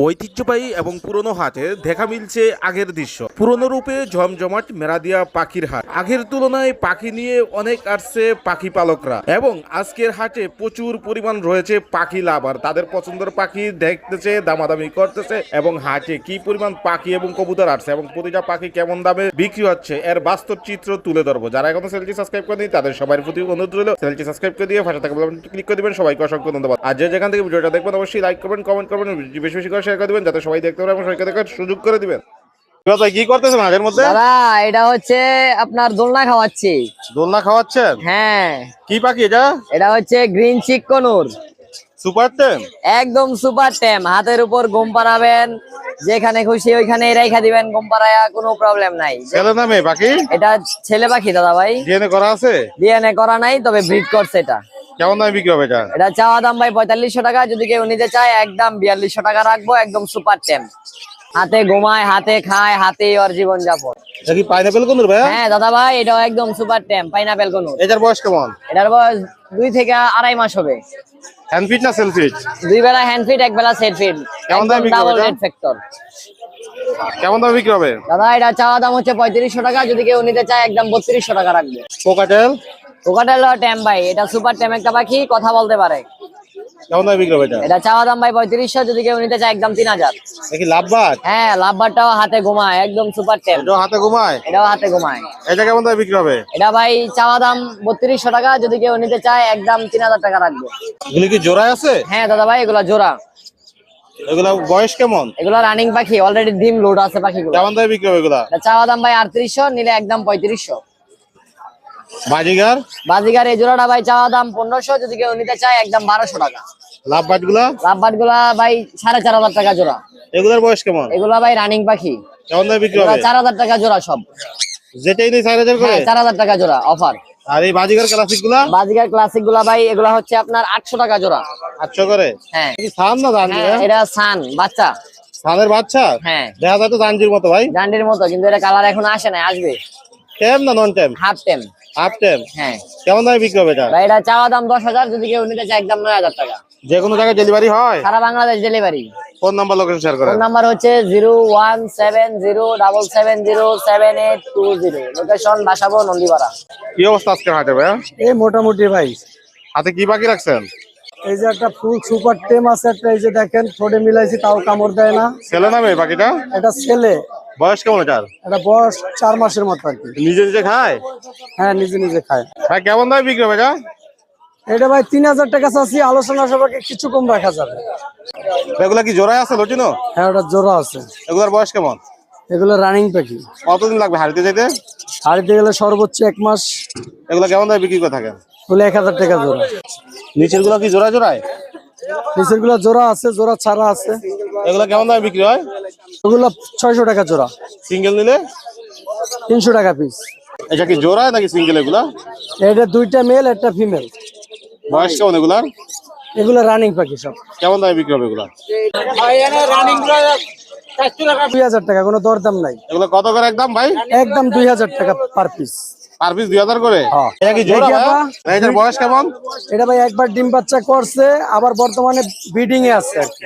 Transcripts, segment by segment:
ঐতিহ্যবাহী এবং পুরনো হাটে দেখা মিলছে আগের দৃশ্য। পুরনো রূপে জমজমাট মেরাদিয়া পাখির হাট। আগের তুলনায় পাখি নিয়ে অনেক আসছে পাখি পালকরা, এবং আজকের হাটে প্রচুর পরিমাণ রয়েছে পাখি লাভার। তাদের পছন্দের পাখি দেখতেছে, দামাদামি করতেছে, এবং হাটে কি পরিমাণ পাখি এবং কবুতর আসছে এবং প্রতিটা পাখি কেমন দামে বিক্রি হচ্ছে এর বাস্তব চিত্র তুলে ধরবো। যারা এখনো চ্যানেলটি সাবস্ক্রাইব করেনি তাদের সবার প্রতি অনুরোধ রইল চ্যানেলটি সাবস্ক্রাইব করে দিয়ে পাশে থাকা বেল বাটনটি ক্লিক করে দিবেন। সবাইকে অসংখ্য ধন্যবাদ। আর যে যেখান থেকে ভিডিওটা দেখবেন অবশ্যই লাইক করবেন, কমেন্ট করবেন, বেশি বেশি করে শেয়ার করে দিবেন যাতে সবাই দেখতে পারে এবং সবাইকে দেখার সুযোগ করে দিবেন। কি করতেছেন আগের মধ্যে? দাদা এটা হচ্ছে আপনার দোলনা খাওয়াচ্ছি। দোলনা খাওয়াচ্ছেন? হ্যাঁ। কি পাখি এটা? এটা হচ্ছে গ্রিন চিক কনুর, সুপার টেম, একদম সুপার টেম। হাতের উপর ঘুম পাড়াবেন, যেখানে খুশি ওইখানে রেখা দিবেন, ঘুম পাড়ায়া কোনো প্রবলেম নাই। ছেলে না মেয়ে পাখি? এটা ছেলে পাখি দাদা ভাই। ডিএনএ করা আছে? ডিএনএ করা নাই, তবে ব্রিড করছে। এটা কেমন দামে বিক্রি হবে এটা? এটা চাওয়া দাম ভাই 4500 টাকা, যদি কেউ নিতে চায় একদম 4200 টাকা রাখবো। একদম সুপার টেম, হাতে ঘুমায়, হাতে খায়, হাতে ওর জীবন যাপন। এটা কি পাইনাপেল কোনুর ভাই? হ্যাঁ দাদা ভাই, এটাও একদম সুপার টেম পাইনাপেল কনুর। এটার বয়স কেমন? এটার বয়স 2 থেকে 2.5 মাস হবে। হ্যান্ড ফিট না সেল ফিট? 2 বেলা হ্যান্ড ফিট, 1 বেলা সেট ফিট। কেমন দামে বিক্রি হবে ডাবল এটা? Red factor. কেমন দামে বিক্রি হবে? দাদা এটা চাওয়া দাম হচ্ছে 3500 টাকা, যদি কেউ নিতে চায় একদম 3200 টাকা রাখবে। কোকাটেল? কোকাটেল ট্যাম ভাই, এটা সুপার ট্যাম একটা পাখি, কথা বলতে পারে। কেমন দামে বিক্রি হবে এটা? এটা চাওয়া দাম ভাই 3500, যদি কেউ নিতে চায় একদম 3000। দেখি লাভবাট? হ্যাঁ, লাভবারটাও হাতে ঘুমায়, একদম সুপার ট্যাম। এটাও হাতে ঘুমায়? এটাও হাতে ঘুমায়। এটা কেমন দামে বিক্রি হবে? এটা ভাই চাওয়া দাম 3200 টাকা, যদি কেউ নিতে চায় একদম 3000 টাকা রাখবে। এগুলি কি জোড়ায় আছে? হ্যাঁ দাদা ভাই, এগুলা জোড়া। এগুলা বয়স কেমন? এগুলা রানিং পাখি, অলরেডি ডিম লোড আছে পাখিগুলো। কেমন দামে বিক্রি হবে এগুলা? এটা চাওয়া দাম ভাই 3800, নিলে একদম 3500। বাজিগার? বাজিগার এই জোড়াটা ভাই চাওয়া দাম 1500, যদি কেউ নিতে চায় একদম 1200 টাকা। লাভবাট গুলা? লাভবাট গুলা ভাই 4500 টাকা জোড়া। এগুলার বয়স কেমন? এগুলা ভাই রানিং পাখি, কেমন দামে বিক্রি এগুলা হবে? 4000 টাকা জোড়া সব। যেটাই নেই 4000 করে? 4000 টাকা জোড়া অফার। আর এই বাজিগার ক্লাসিক গুলা? বাজিগার ক্লাসিক গুলা ভাই এগুলা হচ্ছে আপনার 800 টাকা জোড়া। 800 করে? হ্যাঁ। কি সান না জান? হ্যাঁ, এটা সান বাচ্চা। সানের বাচ্চা? হ্যাঁ। দেখা যায় তো জাঞ্জির মতো ভাই। জান্ডির মতো, কিন্তু এটা কালার এখন আসে না, আসবে। টেম না নন টেম? হাফ টেম। হাফ টেম? হ্যাঁ। কেমন দামে বিক্রি হবে এটা? ভাই এটা চাওয়া দাম 10000, যদি কেউ নিতে চায় একদম 9000 টাকা। যে কোনো জায়গায় ডেলিভারি হয়? সারা Bangladesh delivery. Phone number location share করেন। ফোন নাম্বার হচ্ছে 01707077820। লোকেশন বাসাবো নন্দীপাড়া। কি অবস্থা আজকে হাটে ভাইয়া? এই মোটামুটি ভাই। হাতে কি পাখি রাখছেন? এই যে একটা ফুল সুপার টেম আছে একটা, এই যে দেখেন ঠোঁটে মিলাইছি তাও কামড় দেয় না। ছেলে না মেয়ে পাখিটা? এটা ছেলে। বয়স কেমন এটার? এটা বয়স 4 মাসের মতো আর কি। নিজে নিজে খায়? হ্যাঁ, নিজে নিজে খায়। ভাই কেমন দামে বিক্রি হবে এটা? এটা ভাই 3000 টাকা চাচ্ছি, আলোচনা সবাইকে কিছু কম রাখা যাবে। এগুলা কি জোড়ায় আছে লটিনো? হ্যাঁ, ওটা জোড়া আছে। এগুলার বয়স কেমন? এগুলো রানিং পাখি। কতদিন লাগবে হারিতে যেতে? হারিতে গেলে সর্বোচ্চ 1 মাস। এগুলা কেমন দামে বিক্রি করে থাকেন? হলে 1000 টাকা জোড়া। নিচের গুলা কি জোড়া জোড়ায়? নিচের গুলো জোড়া আছে, জোড়া ছাড়া আছে। এগুলা কেমন দামে বিক্রি হয়? ওগুলো 600 টাকা জোড়া। সিঙ্গেল নিলে? 300 টাকা পিস। এটা কি জোড়া নাকি সিঙ্গেল এগুলা? এটা 2টা মেল, একটা ফিমেল। বয়স কেমন এগুলার? এগুলো রানিং পাখি সব। কেমন দামে বিক্রি হবে এগুলা? 2000 টাকা, কোনো দরদাম নাই। এগুলা কত করে একদম ভাই? একদম 2000 টাকা পার পিস। পার পিস 2000 করে? হ্যাঁ। এটা কি জোড়া দেখি ভাইয়া? আপা। এটার বয়স কেমন? এটা ভাই একবার ডিম বাচ্চা করছে, আবার বর্তমানে ব্রিডিং এ আছে আর কি।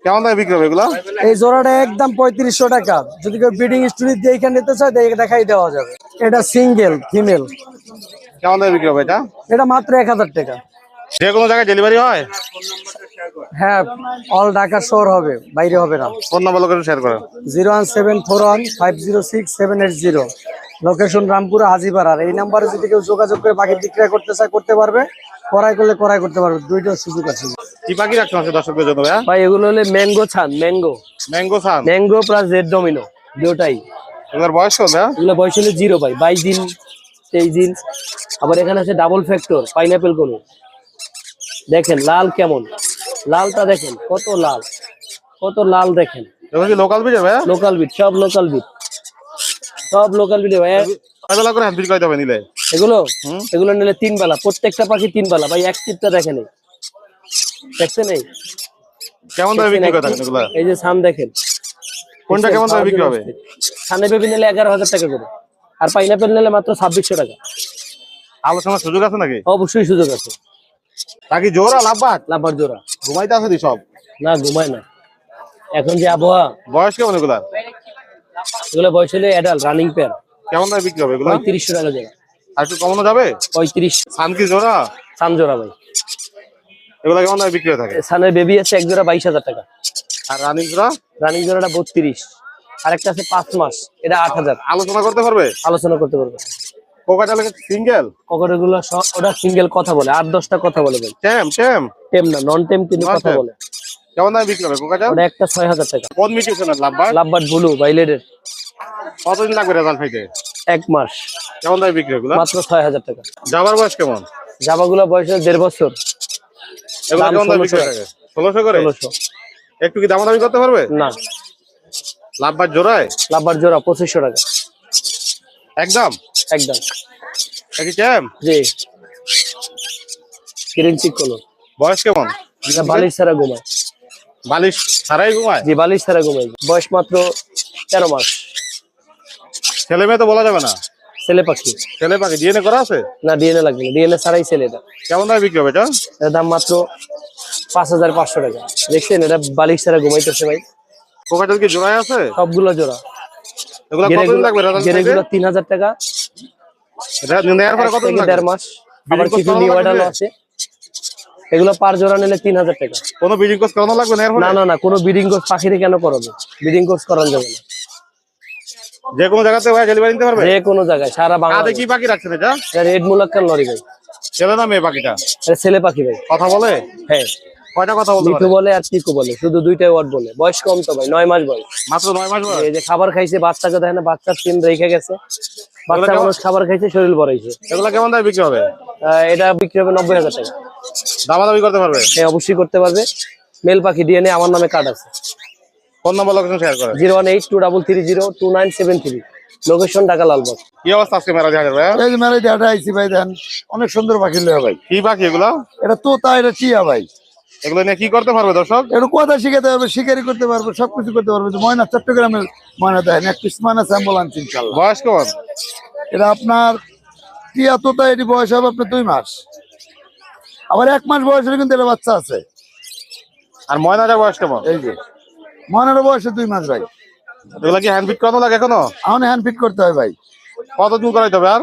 কেমন দামে বিক্রি হবে এগুলা? এই জোড়াটা একদম 3500 টাকা, যদি কেউ ব্রিডিং স্টোরি দিয়ে এখানে নিতে চায় দেখাই দেওয়া যাবে। এটা সিঙ্গেল ফিমেল। কেমন দামে বিক্রি হবে এটা? এটা মাত্র 1000 টাকা। যে কোনো জায়গায় ডেলিভারি হয়? হ্যাঁ, অল ঢাকা শহর হবে, বাইরে হবে না। ফোন নাম্বার লোকেশন শেয়ার করেন। 01741506780। লোকেশন রামপুরা হাজিপাড়ার। এই নাম্বারে যদি কেউ যোগাযোগ করে পাখি বিক্রয় করতে চায় করতে পারবে, ক্রয় করলে ক্রয় করতে পারবে, দুইটার সুযোগ আছে। কি পাখি রাখছেন আজকে দর্শকদের জন্য ভাইয়া? ভাই এগুলো হলে ম্যাঙ্গো ছান, ম্যাঙ্গো ম্যাঙ্গো সান? ম্যাঙ্গো প্লাস রেড ডমিনো দুটাই। এগুলার বয়স কত ভাইয়া? এগুলো বয়স হলে 0 ভাই, 22 দিন 23 দিন। আবার এখানে আছে ডাবল ফ্যাক্টর পাইনাপেল কোন। দেখেন লাল কেমন, লালটা দেখেন কত লাল, কত লাল দেখেন। এগুলো কি লোকাল বিট ভাইয়া? লোকাল বিট, সব লোকাল বিট, সব লোকাল বিট ভাই। কয়বেলা করে হ্যান্ড ফিট করতে হবে নিলে? এগুলো এগুলো নিলে 3 বেলা, প্রত্যেকটা পাখি 3 বেলা ভাই। এক টিপটা দেখেন, দেখছেন এই কেমন দামে বিক্রি করে থাকেন এগুলা? এই যে সান দেখেন, কোনটা কেমন দামে বিক্রি হবে? সানে বেবি নিলে 11000 টাকা করে, আর পাইনাপেল নিলে মাত্র 2600 টাকা। আলোচনার সুযোগ আছে নাকি? অবশ্যই সুযোগ আছে। নাকি জোড়া লাভবাট? লাভার জোড়া। ঘুমাইতে আছে দি সব? না ঘুমায় না। এখন যে আবহাওয়া, বয়স কেমন এগুলা? এগুলো বয়স হলে অ্যাডাল্ট রানিং পেয়ার। কেমন দামে বিক্রি হবে এগুলা? 3500 টাকা জোড়া। আর একটু কমানো যাবে? 35 সান কি জোড়া? সান জোড়া ভাই। এগুলা কেমন দামে বিক্রি হয়ে থাকে? সানের বেবি আছে এক জোড়া 22000 টাকা। আর রানিং জোড়া? রানিং জোড়াটা 32। আরেকটা আছে 5 মাস, এটা 8000। আলোচনা করতে পারবে? আলোচনা করতে পারবে। Cockatiel single? ককরেগুলো ওটা সিঙ্গেল কথা বলে, 8-10টা কথা বলে ভাই। টেম টেম? টেম না, নন টেম, কিন্তু Non কথা tem। বলে। কেমন দামে বিক্রি হবে কোকাটাল? ওটা একটা 6000 টাকা। কোন মিউটেশনের লাভবার? লাভবার্ড ব্লু বাইলেডের। কতদিন লাগবে রেজাল্ট হইতে? 1 মাস। কেমন দামে বিক্রি এগুলা? মাত্র 6000 টাকা। জাবার বয়স কেমন? জাবাগুলো বয়স 1.5 বছর। এগুলা দাম কেমন দামে বিক্রি 1600 থাকে? 1600 করে? 1600। একটু কি দামাদামি করতে পারবে? না, লাভবার জোড়ায়? লাভবার্ড জোড়া 2500 টাকা একদম? একদম। একই টেম? জি, গ্রিন চিক কোন। বয়স কেমন? এটা বালিশ ছাড়া ঘুমায়। বালিশ ছাড়াই ঘুমায়? জি, বালিশ ছাড়া ঘুমায়। বয়স মাত্র 13 মাস। ছেলে মেয়ে তো বলা যাবে না। ছেলে পাখি। ছেলে পাখি ডিএনএ করা আছে? না, ডিএনএ লাগবে না, ডিএনএ ছাড়াই ছেলে। এটা কেমন দামে বিক্রি হবে এটা? এর দাম মাত্র 5500 টাকা। দেখছেন, এটা বালিশ ছাড়া ঘুমাইতেছে ভাই। কোকাটাল কি জোড়ায় আছে? সবগুলো জোড়া। এগুলা কতদিন লাগবে রেজাল্ট হইতে? গেরেগুলো 3000 টাকা। এটা নেয়ার পরে 1 কতদিন থেকে লাগবে? 1.5 মাস। আবার Breeding কিছু course নিউ করানো অ্যাডালও লাগবে? আছে। এগুলো পার জোড়া নিলে 3000 টাকা। কোনো ব্রিডিং কোর্স করানো লাগবে নেয়ার পরে? না না না, কোনো ব্রিডিং কোর্স পাখিরে কেন করাবে? ব্রিডিং কোর্স করানো যাবে না। যে কোনো জায়গাতে ভাই ডেলিভারি নিতে পারবে? যে কোনো জায়গায়, সারা আদে বাংলাদেশ। কি পাখি রাখছেন এটা? রেড মুলাক্কার লরি ভাই। ছেলে না মেয়ে পাখিটা? এটা ছেলে পাখি ভাই। কথা বলে? হ্যাঁ, কয়টা কথা বলতে মিঠু পারে? বলে আর চিকু বলে, শুধু দুইটাই ওয়ার্ড বলে। বয়স কম তো ভাই, 9 মাস বয়স। মাত্র 9 মাস বয়স? এই যে খাবার খাইছে, বাচ্চাকে দেখেন না, বাচ্চার সিন রেখে গেছে। বাচ্চা কেমন? মানুষ খাবার খাইছে, শরীর বড়াইছে। এগুলা কেমন দামে বিক্রি হবে? এটা বিক্রি হবে 90000 টাকা। দামাদামি করতে পারবে? হ্যাঁ, অবশ্যই করতে পারবে। মেল পাখি ডিএনএ আমার নামে কার্ড আছে। ফোন নাম্বার লোকেশন শেয়ার করেন। 01823302973। লোকেশন ঢাকা লালবাগ। কি অবস্থা আজকে মেলা জাহাজের ভাই? এই যে মেলায় ডাটা আইছি ভাই, দেন অনেক সুন্দর পাখি লয়া ভাই। কি পাখি এগুলা? এটা তোতা, এটা টিয়া ভাই। এগুলো নিয়ে কি করতে পারবে দর্শক? একটু কথা শিখাতে পারবে, শিকারি করতে পারবে, সবকিছু করতে পারবে। যে ময়না, চট্টগ্রামের ময়না দেন, এক পিস ময়না স্যাম্পল আনছি ইনশাল্লাহ। বয়স কেমন? এটা আপনার টিয়া তোতা, এটি বয়স হবে আপনার 2 মাস। আবার 1 মাস বয়স হলে কিন্তু এটা বাচ্চা আছে। আর ময়নাটার বয়স কেমন? এই যে ময়নার বয়স 2 মাস ভাই। এগুলা কি হ্যান্ড ফিট করানো লাগে এখনো? এখন হ্যান্ড ফিট করতে হয় ভাই। কতদিন করাইতে হবে আর?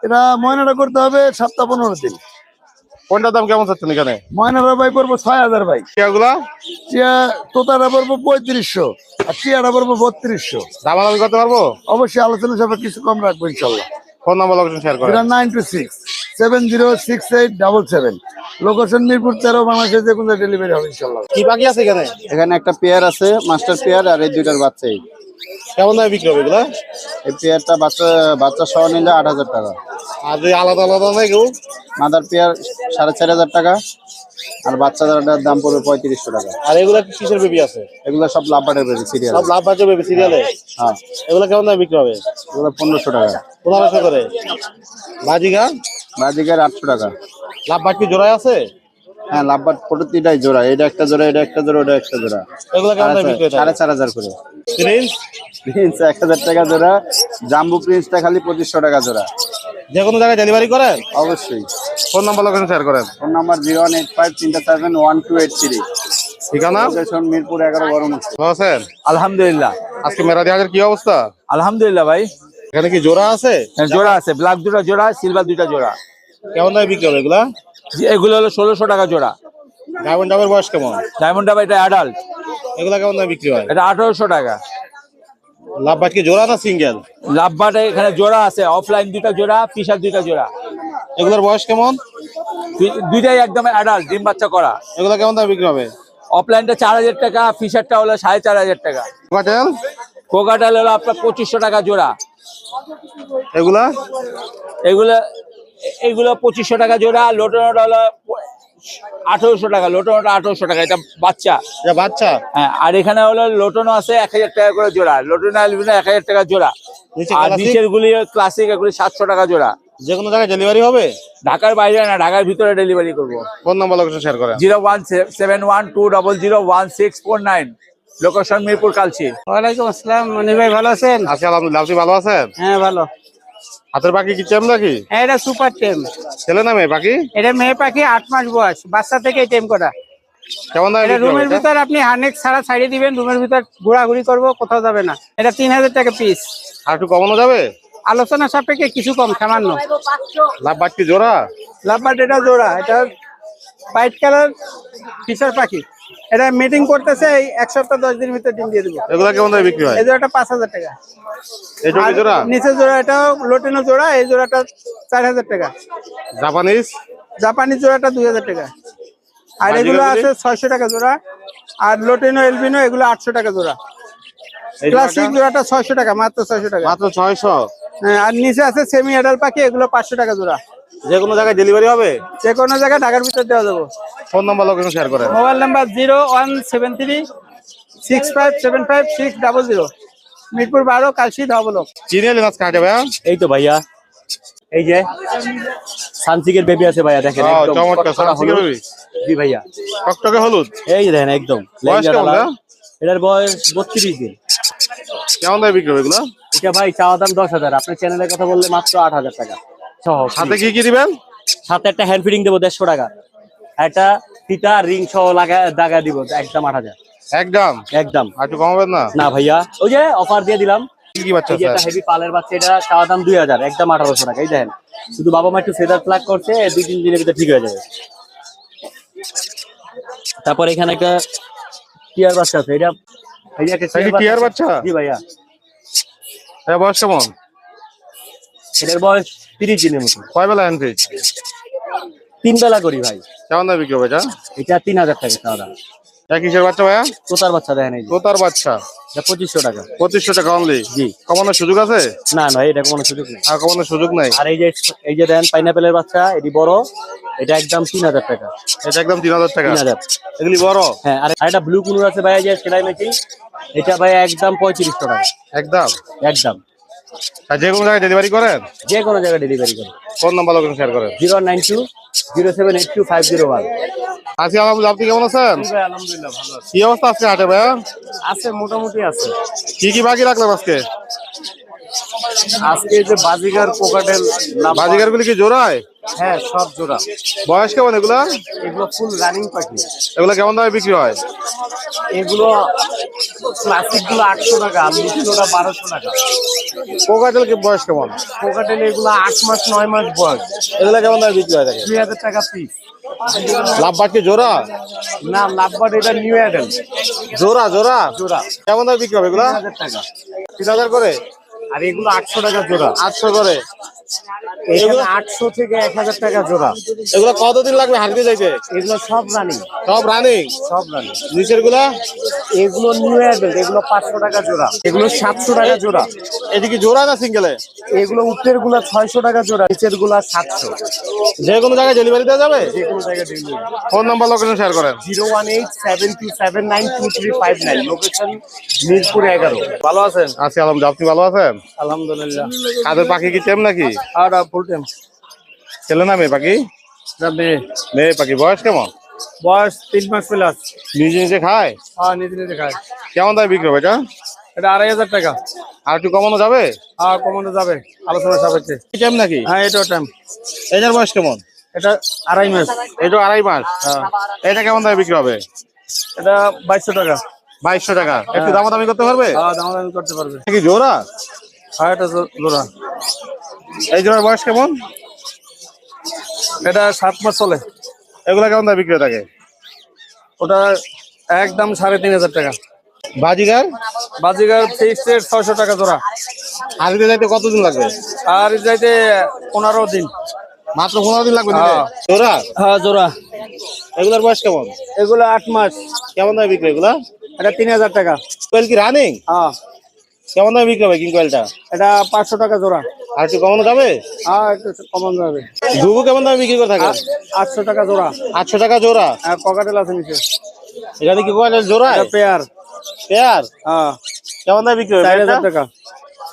এটা ময়নাটা করতে হবে 7-15 দিন। কোনটার দাম কেমন চাচ্ছেন এখানে? ময়নাটা ভাই পড়বো 6000 ভাই। এগুলা টিয়া তোতাটা পড়বো 3500, আর টিয়াটা পড়বো 3200। দামাদামি করতে পারবো? অবশ্যই আলোচনা সবাই কিছু কম রাখবো ইনশাল্লাহ। ফোন নাম্বার লোকেশন শেয়ার করেন। 0926-706877। লোকেশন মিরপুর 13, বাংলাদেশের যে কোনো ডেলিভারি হবে ইনশাল্লাহ। কি পাখি আছে এখানে? এখানে একটা পেয়ার আছে, মাস্টার পেয়ার, আর এই দুইটার বাচ্চাই। কেমন দামে বিক্রি হবে এগুলা? এই পেয়ারটা বাচ্চা সহ নিলে 8000 টাকা। আর যদি আলাদা আলাদা নেই কেউ? মাদার পেয়ার 4500 টাকা, আর বাচ্চাটার দাম পড়বে 3500 টাকা। আর এগুলা কি কিসের বেবি আছে? এগুলো সব লাভবাটের বেবি সিরিয়াল। সব লাভ বাজে বেবি সিরিয়ালে? হ্যাঁ, এগুলা কেমন দামে বিক্রি হবে? এগুলো 1500 টাকা। 1500 করে। বাজিগা? বাজিকার 800 টাকা। লাভ বাজ কি জোড়ায় আছে? হ্যাঁ, লাভবাট প্রতিটাই জোড়া। এটা একটা জোড়া, এটা একটা জোড়া, ওটা একটা জোড়া। এগুলা কেমন দামে বিক্রি হবে? 4500 করে। প্রিন্স? প্রিন্স 1000 টাকা জোড়া। জাম্বু প্রিন্সটা খালি 2500 টাকা জোড়া। যে কোনো জায়গায় ডেলিভারি করেন? অবশ্যই। ফোন নাম্বার লোকেশন শেয়ার করেন। Phone number 01853711283। ঠিকানা? লোকেশন মিরপুর 11 বড়মুখ। ভালো আছেন? আলহামদুলিল্লাহ। আজকে মেরাদি হাটের কি অবস্থা? আলহামদুলিল্লাহ ভাই, এখানে কি জোড়া আছে? জোড়া আছে, ব্ল্যাক দুটা জোড়া, সিলভার দুটা জোড়া। কেমন দামে বিক্রি হবে এগুলা? এগুলো হলো 1600 টাকা জোড়া। ডায়মন্ড ডাবের বয়স কেমন? ডায়মন্ড ডাব এটা অ্যাডাল্ট, এগুলা কেমন দামে বিক্রি হয়? এটা 1800 টাকা। লাভ বাজ কি জোড়া না সিঙ্গেল? লাভবাটে এখানে জোড়া আছে, অফলাইন দুটা জোড়া, ফিশার দুটা জোড়া। এগুলোর বয়স কেমন? দুইটাই একদম অ্যাডাল্ট, ডিম বাচ্চা করা। এগুলা কেমন দামে বিক্রি হবে? অফলাইনটা 4000 টাকা, ফিশারটা হলো 4500 টাকা। কোকাটেল? কোকাটাল হলো আপনার 2500 টাকা জোড়া। এগুলা? এগুলো 2500 টাকা জোড়া। লোটনটা হলো 1800 টাকা। লোটনটা 1800 টাকা, এটা বাচ্চা। এটা বাচ্চা? হ্যাঁ, আর এখানে হলো লোটনও আছে 1000 টাকা করে জোড়া। লোটন অ্যালবিনো 1000 টাকা জোড়া। নিচে আর classic? নিচের গুলি ক্লাসিক, এগুলি 700 টাকা জোড়া। যে কোনো জায়গায় ডেলিভারি হবে? ঢাকার বাইরে না, ঢাকার ভিতরে ডেলিভারি করবো। ফোন নাম্বার লোকেশন শেয়ার করেন। 01712001649। লোকেশন মিরপুর কালচি। ওয়ালাইকুম আসসালাম, মনি ভাই ভালো আছেন? আজকে আলহামদুলিল্লাহ, আপনি ভালো আছেন? হ্যাঁ ভালো। হাতের পাখি কি চেম নাকি? হ্যাঁ, এটা সুপার টেম। ছেলে না মেয়ে পাখি? এটা মেয়ে পাখি, 8 মাস বয়স, বাচ্চা থেকে টেম করা। কেমন দামে এটা বিক্রি হবে রুমের এটা? ভিতর আপনি হার্নেক ছাড়া ছাড়িয়ে দিবেন, রুমের ভিতর ঘোরাঘুরি করবো, কোথাও যাবে না। এটা 3000 টাকা পিস। আর একটু কমানো যাবে? আলোচনা সাপেক্ষে কিছু কম, সামান্য। লাভ বাট কি জোড়া? লাভবার্ড এটা জোড়া, এটা হোয়াইট কালার ফিশার পাখি। এটা মিটিং করতেছে, এই 1 সপ্তাহ 10 দিনের ভিতরে ডিম দিয়ে দেবো। এগুলা কেমন দামে বিক্রি হয়? এই জোড়াটা 5000 টাকা। এই আর জোড়া নিচের জোড়া এটা লোটেনো জোড়া, এই জোড়াটা 4000 টাকা। জাপানিজ জাপানি জোড়াটা 2000 টাকা। আর বাজিগার এগুলো গুলি? আছে 600 টাকা জোড়া। আর লোটেনো এলবিনো এগুলো 800 টাকা জোড়া। এই ক্লাসিক জোড়াটা 600 টাকা, মাত্র 600 টাকা। মাত্র 600। হ্যাঁ, আর নিচে আছে সেমি অ্যাডাল্ট পাখি, এগুলো 500 টাকা জোড়া। যে কোনো জায়গায় ডেলিভারি হবে? যে কোনো জায়গায় ঢাকার ভিতর দেওয়া যাবে। ফোন নাম্বার লোকেশন শেয়ার করেন। মোবাইল নাম্বার 01736575600, মিরপুর 12, কালশি ধবলক। চিনি এলেন আজকে হাটে ভাইয়া? এই তো ভাইয়া, এই যে সানসিকের বেবি আছে ভাইয়া, দেখেন ও, একদম চমৎকার, কটকটা সানসিকের হলুদ। baby? জি ভাইয়া, টকটকে হলুদ। এই যে দেখেন একদম বয়স লেঞ্জা কেমন ডালা। ভাইয়া? এটার বয়স 32 দিন। কেমন দামে বিক্রি হবে এগুলো? এটা ভাই চাওয়া দাম 10,000, আপনার চ্যানেলের কথা বললে মাত্র 8,000 টাকা সহ। সাথে কি কি দিবেন? সাথে একটা হ্যান্ড ফিডিং দেবো 150 টাকা, একটা ফিতা রিং সহ দাগা দিব একদম 8,000 একদম একদম। আর একটু কমাবেন না? না ভাইয়া, ওই যে অফার দিয়ে দিলাম। কি কি বাচ্চা এই যে আছে? একটা হেভি পালের বাচ্চা, এটা চাওয়া দাম 2000, একদম 1800 টাকা। এই দেখেন, শুধু বাবা মা একটু ফেদার প্লাগ করছে, 2-3 দিনের ভিতরে ঠিক হয়ে যাবে। তারপর এখানে একটা টিয়ার বাচ্চা আছে, এটা এই যে একটা এটা কি টিয়ার বাচ্চা? জি ভাইয়া, এর বয়স কেমন? এটার বয়স 30 দিনের মতো। কয় বেলা এন্ট্রি? 3 বেলা করি ভাই। কেমন দামে বিক্রি হবে এটা? এটা 3000 টাকা চাওয়া দাম। এটা কিসের বাচ্চা ভাইয়া? তোতার বাচ্চা দেখেন, এই যে তোতার বাচ্চা। এটা 2500 টাকা। 2500 টাকা অনলি? জি। কমানোর সুযোগ আছে? না না, এটা কোনো সুযোগ নেই। আর কমানোর সুযোগ নাই? আর এই যে দেন পাইনাপেলের বাচ্চা, এটি বড়, এটা একদম 3000 টাকা। এটা একদম 3000 টাকা? 3000। এগুলি বড়? হ্যাঁ, আর একটা ব্লু কুনুর আছে ভাই, যে সেলাই মেশিন, এটা ভাই একদম 3500 টাকা একদম? একদম। আর যে কোনো জায়গায় ডেলিভারি করেন? যে কোনো জায়গায় ডেলিভারি করে। ফোন নাম্বার লোকেশন শেয়ার করেন। 09207825001। আজকে আলহামদুলিল্লাহ, আপনি কেমন আছেন? আলহামদুলিল্লাহ ভালো আছে। কি অবস্থা আজকে হাটে ভাইয়া? আছে, মোটামুটি আছে। কি কি বাকি রাখলাম আজকে? আজকে যে বাজিগার কোকাটেল, বাজিগার গুলি কি জোড়ায়? হ্যাঁ সব জোড়া। বয়স কেমন এগুলা? এগুলো ফুল রানিং পাখি। এগুলা কেমন দামে বিক্রি হয়? এগুলো ক্লাসিক গুলো 800 টাকা, আর নিচেরটা 1200 টাকা। কোকাটেল কি বয়স কেমন? কোকাটেল এগুলো 8 মাস 9 মাস বয়স, এগুলা কেমন দামে বিক্রি হয়? 2000 টাকা পিস। লাভবাট কি জোড়া? না, লাভবার্ড এটা নিউ অ্যাডাল্ট জোড়া জোড়া? জোড়া, কেমন দামে বিক্রি হবে এগুলা? 3000 টাকা। 3000 করে? আর এগুলো 800 টাকা জোড়া। 800 করে? এগুলো 800 থেকে 1000 টাকা জোড়া। এগুলো কতদিন লাগবে হারতে যাইতে? এগুলো সব রানিং, সব রানিং? সব রানিং। নিচের গুলা? এগুলো নিউ অ্যাডাল্ট, এগুলো 500 টাকা জোড়া, এগুলো 700 টাকা জোড়া। এদিকে জোড়া না সিঙ্গেলে? এগুলো উপরের গুলা 600 টাকা জোড়া, নিচের গুলা 700। যে কোনো জায়গায় ডেলিভারি দেওয়া যাবে? যে কোনো জায়গায় delivery. Phone number location share করেন। 01872792359, লোকেশন মিরপুর 11। ভালো আছেন? আছি আলহামদুলিল্লাহ, আপনি ভালো আছেন? আলহামদুলিল্লাহ। কাদের পাখি কি টেম নাকি? আর ফুল টাইম। ছেলে না মেয়ে পাখি? যাবে। মেয়ে পাখি। বয়স কেমন? বয়স 3 মাস প্লাস। নিজে নিজে খায়? হ্যাঁ, নিজে নিজে খায়। কেমন দামে বিক্রি হবে এটা? এটা 2500 টাকা। আর একটু কমানো যাবে? হ্যাঁ, কমানো যাবে আলোচনা সাপেক্ষে। টেম নাকি? হ্যাঁ, এটাও টাইম। এটার বয়স কেমন? এটা 2.5 মাস। এটা 2.5 মাস? হ্যাঁ, এটা কেমন দামে বিক্রি হবে? এটা 2200 টাকা। 2200 টাকা? একটু দামাদামি করতে পারবে? হ্যাঁ, দামাদামি করতে পারবে। কি জোড়া? হ্যাঁ, এটা জোড়া। এই জোড়ার বয়স কেমন? এটা 7 মাস চলে। এগুলা কেমন দামে বিক্রি হয়ে থাকে? ওটা একদম 3500 টাকা। বাজিগার? বাজিগার ফিক্সড রেট 600 টাকা জোড়া। হারিতে যাইতে কতদিন লাগবে? আর যাইতে 15 দিন। মাত্র 15 দিন লাগবে? হ্যাঁ। জোড়া? হ্যাঁ, জোড়া। এগুলার বয়স কেমন? এগুলো 8 মাস। কেমন দামে বিক্রি এগুলা? এটা 3000 টাকা। কোয়েল কি রানিং? হ্যাঁ, কেমন দামে বিক্রি হবে কিং কোয়েলটা? এটা 500 টাকা জোড়া। আর একটু কমানো যাবে? হ্যাঁ, একটু কমানো যাবে। ঘুঘু কেমন দামে বিক্রি করে থাকে? 800 টাকা জোড়া। 800 টাকা জোড়া? আর পকেটেল আছে নিচে। এখানে কি কোয়েল জোড়া? এটা পেয়ার। পেয়ার? হ্যাঁ, কেমন দামে বিক্রি হবে? 4000 টাকা।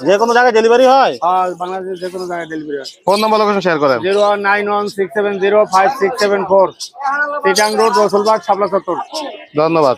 যে কোনো জায়গায় ডেলিভারি হয়? আর বাংলাদেশের যে কোনো জায়গায় ডেলিভারি হয়। ফোন নাম্বার লোকেশন শেয়ার করেন। 09167056674, চিটাং রোড, রসুলবাগ, শাপলা চত্বর। ধন্যবাদ।